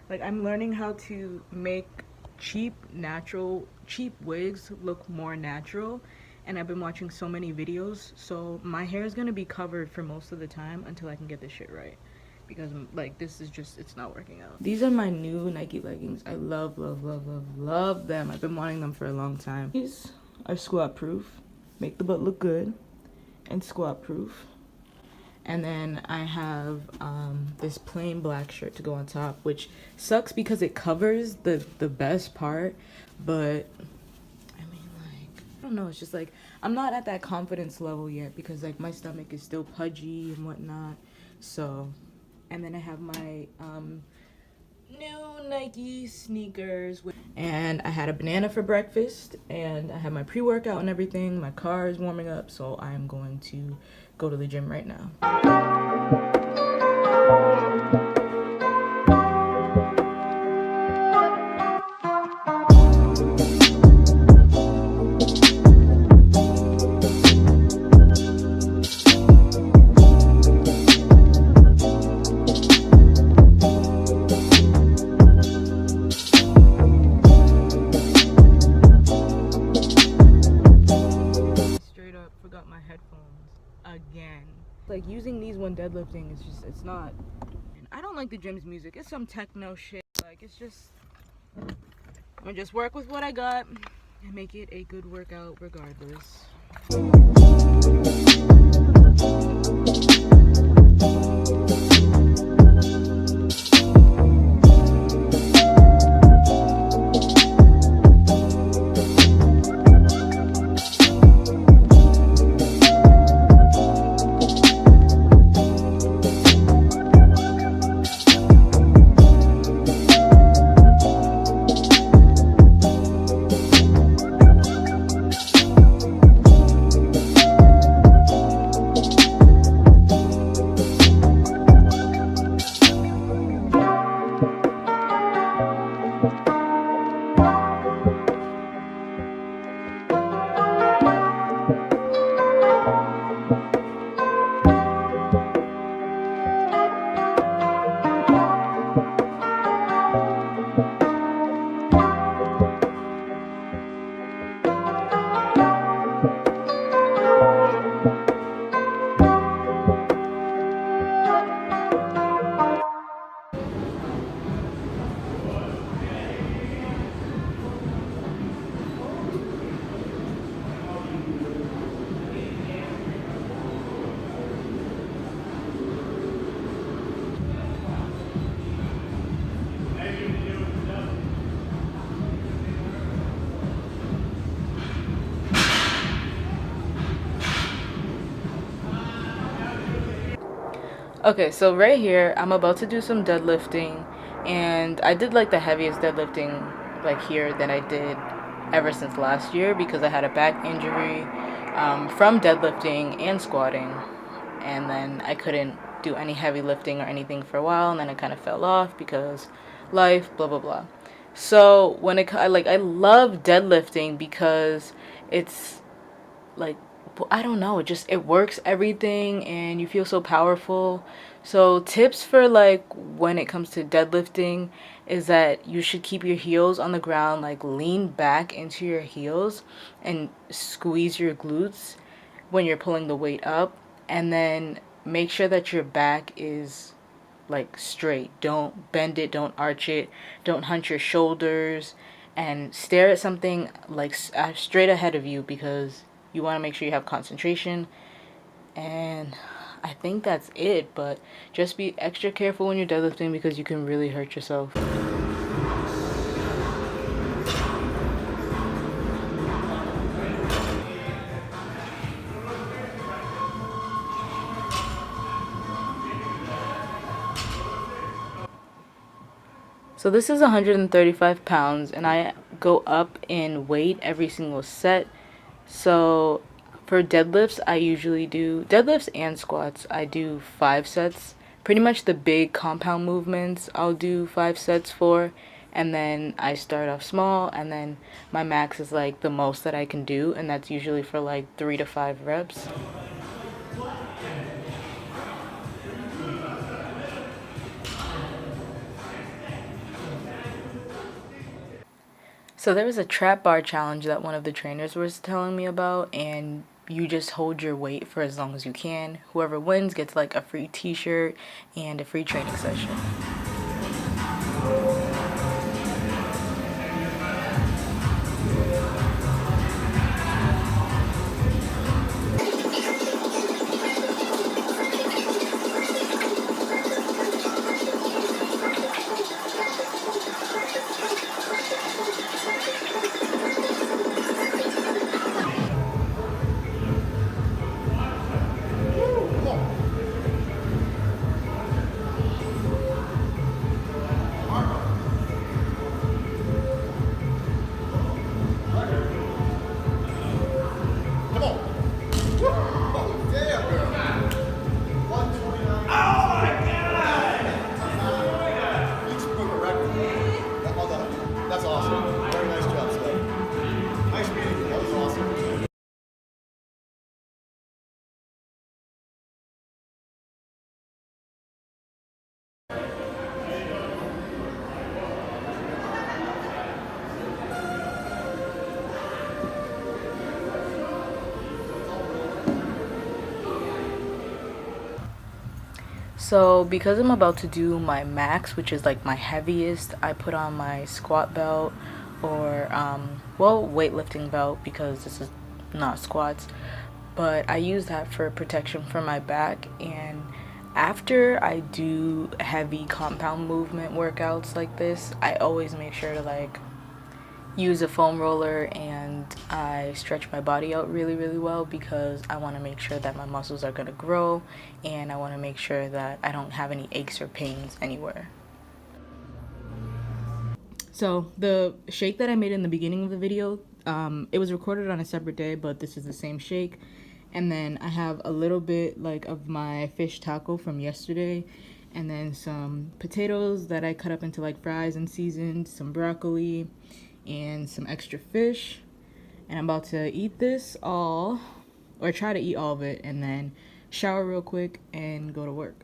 Like, I'm learning how to make cheap wigs look more natural, and I've been watching so many videos, so my hair is gonna be covered for most of the time until I can get this shit right, because like this is just, it's not working out. These are my new Nike leggings. I love them. I've been wanting them for a long time. These are squat proof, make the butt look good, and squat proof. And then I have this plain black shirt to go on top, which sucks because it covers the best part, but I mean, like, I don't know, it's just like, I'm not at that confidence level yet because like my stomach is still pudgy and whatnot. So, and then I have my new Nike sneakers, and I had a banana for breakfast, and I have my pre-workout and everything. My car is warming up, so I'm going to go to the gym right now. My headphones again. Like, using these when deadlifting is just, it's not, I don't like the gym's music. It's some techno shit. Like, it's just, I'm gonna just work with what I got and make it a good workout regardless. Okay, so right here, I'm about to do some deadlifting, and I did like the heaviest deadlifting like here than I did ever since last year because I had a back injury from deadlifting and squatting, and then I couldn't do any heavy lifting or anything for a while, and then I kind of fell off because life, blah, blah, blah. So when I love deadlifting because it's like, I don't know, it works everything and you feel so powerful. So tips for like when it comes to deadlifting is that you should keep your heels on the ground, like lean back into your heels and squeeze your glutes when you're pulling the weight up, and then make sure that your back is like straight. Don't bend it, don't arch it, don't hunch your shoulders, and stare at something like straight ahead of you because you want to make sure you have concentration. And I think that's it, but just be extra careful when you're deadlifting because you can really hurt yourself. So this is 135 pounds, and I go up in weight every single set. So for deadlifts, I usually do deadlifts and squats. I do 5 sets. Pretty much the big compound movements I'll do 5 sets for. And then I start off small, and then my max is like the most that I can do, and that's usually for like 3 to 5 reps. So there was a trap bar challenge that one of the trainers was telling me about, and you just hold your weight for as long as you can. Whoever wins gets like a free t-shirt and a free training session. That's awesome. Very nice job, Scott. Nice meeting you. That was awesome. So because I'm about to do my max, which is like my heaviest, I put on my squat belt or well, weightlifting belt because this is not squats, but I use that for protection for my back. And after I do heavy compound movement workouts like this, I always make sure to like use a foam roller, and I stretch my body out really, really well because I want to make sure that my muscles are going to grow, and I want to make sure that I don't have any aches or pains anywhere. So the shake that I made in the beginning of the video, it was recorded on a separate day, but this is the same shake. And then I have a little bit like of my fish taco from yesterday, and then some potatoes that I cut up into like fries and seasoned, some broccoli, and some extra fish. And I'm about to eat this all, or try to eat all of it, and then shower real quick and go to work.